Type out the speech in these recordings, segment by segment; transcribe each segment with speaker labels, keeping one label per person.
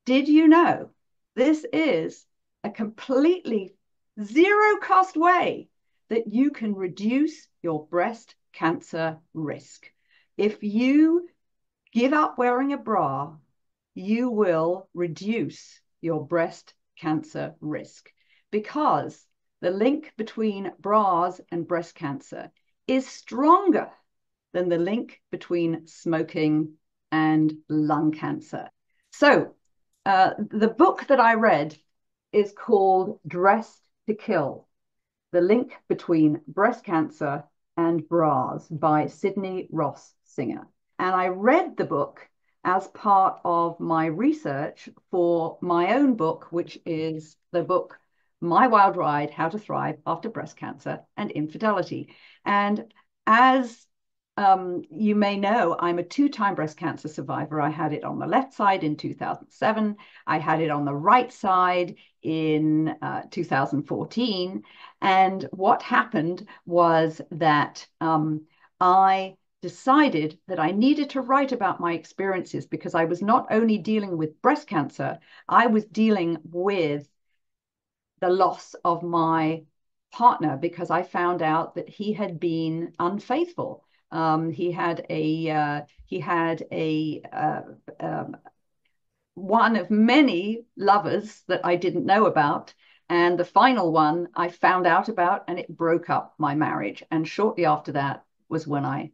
Speaker 1: Did you know this is a completely zero cost way that you can reduce your breast cancer risk? If you give up wearing a bra, you will reduce your breast cancer risk because the link between bras and breast cancer is stronger than the link between smoking and lung cancer. So, the book that I read is called Dressed to Kill: The Link Between Breast Cancer and Bras by Sydney Ross Singer. And I read the book as part of my research for my own book, which is the book My Wild Ride: How to Thrive After Breast Cancer and Infidelity. And as you may know, I'm a two-time breast cancer survivor. I had it on the left side in 2007. I had it on the right side in 2014. And what happened was that I decided that I needed to write about my experiences because I was not only dealing with breast cancer, I was dealing with the loss of my partner because I found out that he had been unfaithful. He had a one of many lovers that I didn't know about. And the final one I found out about, and it broke up my marriage. And shortly after that was when I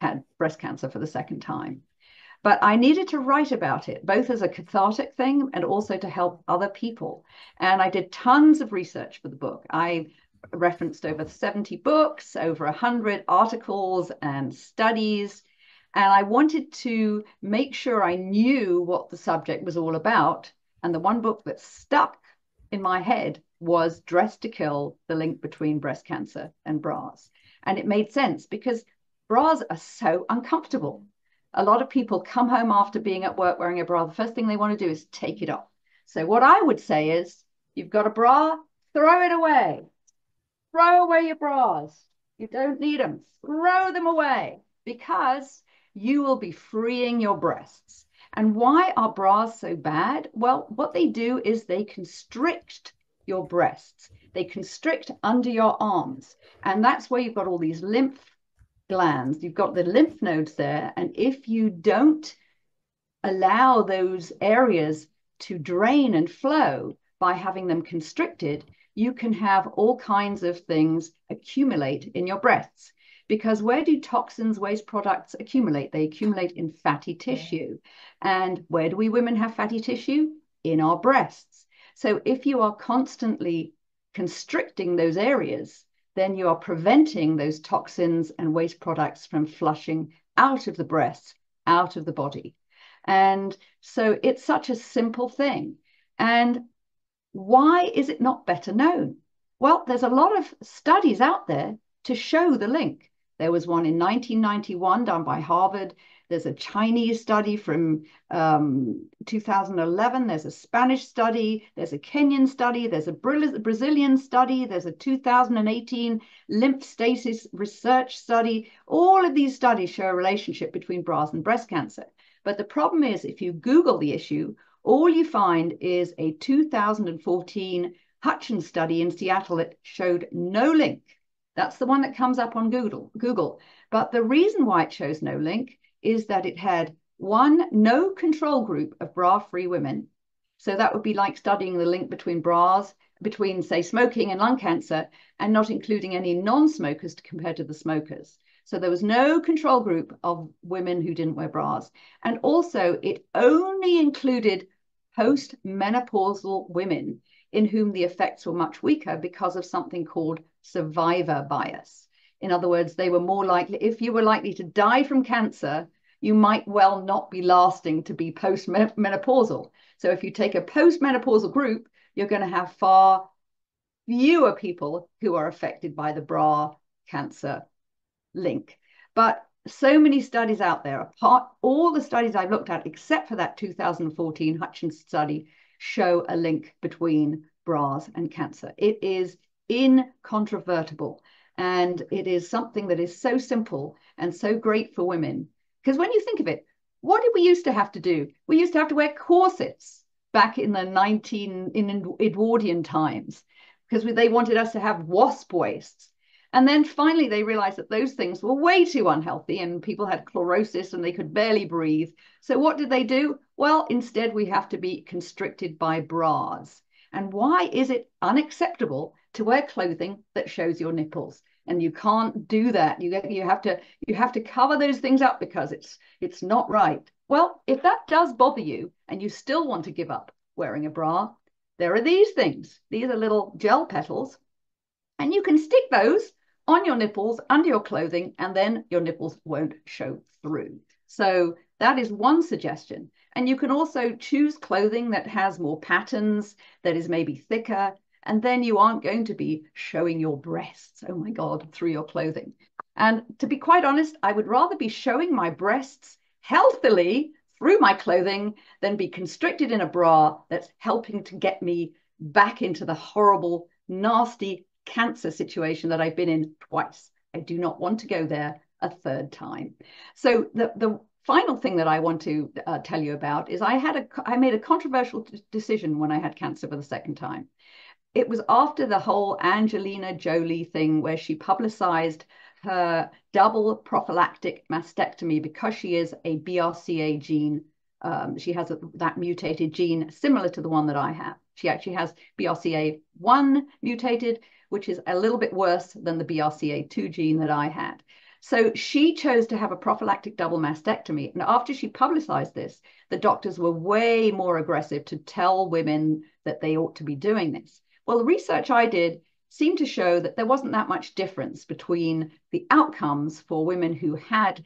Speaker 1: had breast cancer for the second time. But I needed to write about it, both as a cathartic thing and also to help other people. And I did tons of research for the book. I referenced over 70 books, over 100 articles and studies. And I wanted to make sure I knew what the subject was all about. And the one book that stuck in my head was Dressed to Kill: The Link Between Breast Cancer and Bras. And it made sense because bras are so uncomfortable. A lot of people come home after being at work wearing a bra. The first thing they want to do is take it off. So what I would say is, you've got a bra, throw it away. Throw away your bras. You don't need them. Throw them away because you will be freeing your breasts. And why are bras so bad? Well, what they do is they constrict your breasts. They constrict under your arms. And that's where you've got all these lymph glands. You've got the lymph nodes there. And if you don't allow those areas to drain and flow by having them constricted, you can have all kinds of things accumulate in your breasts. Because where do toxins, waste products accumulate? They accumulate in fatty tissue. And where do we women have fatty tissue? In our breasts. So if you are constantly constricting those areas, then you are preventing those toxins and waste products from flushing out of the breasts, out of the body. And so it's such a simple thing. And why is it not better known? Well, there's a lot of studies out there to show the link. There was one in 1991 done by Harvard. There's a Chinese study from 2011. There's a Spanish study. There's a Kenyan study. There's a Brazilian study. There's a 2018 lymph stasis research study. All of these studies show a relationship between bras and breast cancer. But the problem is, if you Google the issue, all you find is a 2014 Hutchins study in Seattle that showed no link. That's the one that comes up on Google. But the reason why it shows no link is that it had one, no control group of bra-free women. So that would be like studying the link between bras, between, say, smoking and lung cancer, and not including any non-smokers compared to the smokers. So there was no control group of women who didn't wear bras. And also, it only included post-menopausal women in whom the effects were much weaker because of something called survivor bias. In other words, they were more likely, if you were likely to die from cancer, you might well not be lasting to be post-menopausal. So if you take a post-menopausal group, you're going to have far fewer people who are affected by the bra cancer link. But so many studies out there, all the studies I've looked at, except for that 2014 Hutchins study, show a link between bras and cancer. It is incontrovertible. And it is something that is so simple and so great for women. Because when you think of it, What did we used to have to do? We used to have to wear corsets back in the Edwardian times because they wanted us to have wasp waists. And then finally they realized that those things were way too unhealthy and people had chlorosis and they could barely breathe. So what did they do? Well, instead we have to be constricted by bras. And why is it unacceptable to wear clothing that shows your nipples? And you can't do that. You have to cover those things up because it's not right. Well, if that does bother you and you still want to give up wearing a bra, there are these things. These are little gel petals, and you can stick those on your nipples under your clothing, and then your nipples won't show through. So that is one suggestion. And you can also choose clothing that has more patterns, that is maybe thicker, and then you aren't going to be showing your breasts, oh my God, through your clothing. And to be quite honest, I would rather be showing my breasts healthily through my clothing than be constricted in a bra that's helping to get me back into the horrible, nasty cancer situation that I've been in twice. I do not want to go there a third time. So the final thing that I want to tell you about is I made a controversial decision when I had cancer for the second time. It was after the whole Angelina Jolie thing where she publicized her double prophylactic mastectomy because she is a BRCA gene. She has that mutated gene similar to the one that I have. She actually has BRCA1 mutated, which is a little bit worse than the BRCA2 gene that I had. So she chose to have a prophylactic double mastectomy. And after she publicized this, the doctors were way more aggressive to tell women that they ought to be doing this. Well, the research I did seemed to show that there wasn't that much difference between the outcomes for women who had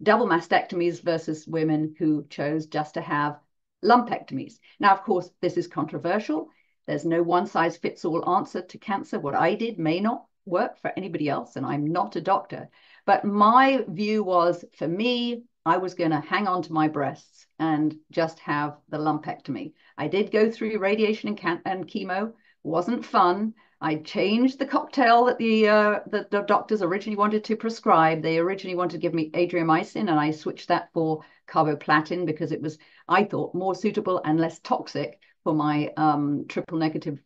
Speaker 1: double mastectomies versus women who chose just to have lumpectomies. Now, of course, this is controversial. There's no one size fits all answer to cancer. What I did may not work for anybody else, and I'm not a doctor. But my view was, for me, I was going to hang on to my breasts and just have the lumpectomy. I did go through radiation and chemo. Wasn't fun. I changed the cocktail that the doctors originally wanted to prescribe. They originally wanted to give me adriamycin, and I switched that for carboplatin because it was, I thought, more suitable and less toxic for my triple negative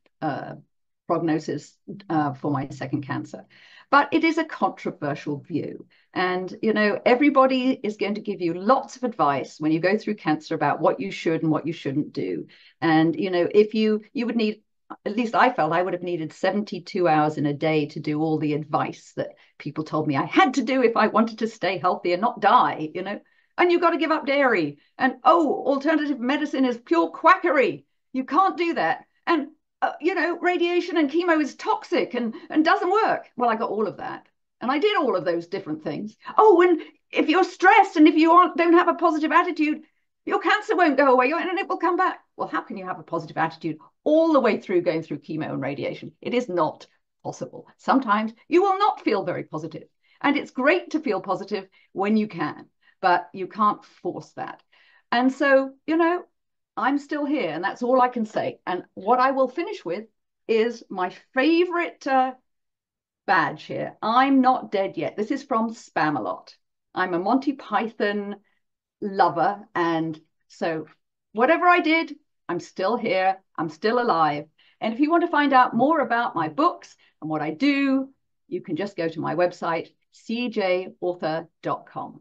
Speaker 1: prognosis for my second cancer. But it is a controversial view. And, you know, everybody is going to give you lots of advice when you go through cancer about what you should and what you shouldn't do. And, you know, if you would need, at least I felt I would have needed 72 hours in a day to do all the advice that people told me I had to do if I wanted to stay healthy and not die, you know. And you've got to give up dairy. And, oh, alternative medicine is pure quackery. You can't do that. And, you know, radiation and chemo is toxic and doesn't work. Well, I got all of that. And I did all of those different things. Oh, and if you're stressed and if you don't have a positive attitude, your cancer won't go away and it will come back. Well, how can you have a positive attitude all the way through going through chemo and radiation? It is not possible. Sometimes you will not feel very positive. And it's great to feel positive when you can, but you can't force that. And so, you know, I'm still here, and that's all I can say. And what I will finish with is my favorite badge here. I'm not dead yet. This is from Spamalot. I'm a Monty Python lover, and so whatever I did, I'm still here. I'm still alive. And if you want to find out more about my books and what I do, you can just go to my website, cjauthor.com.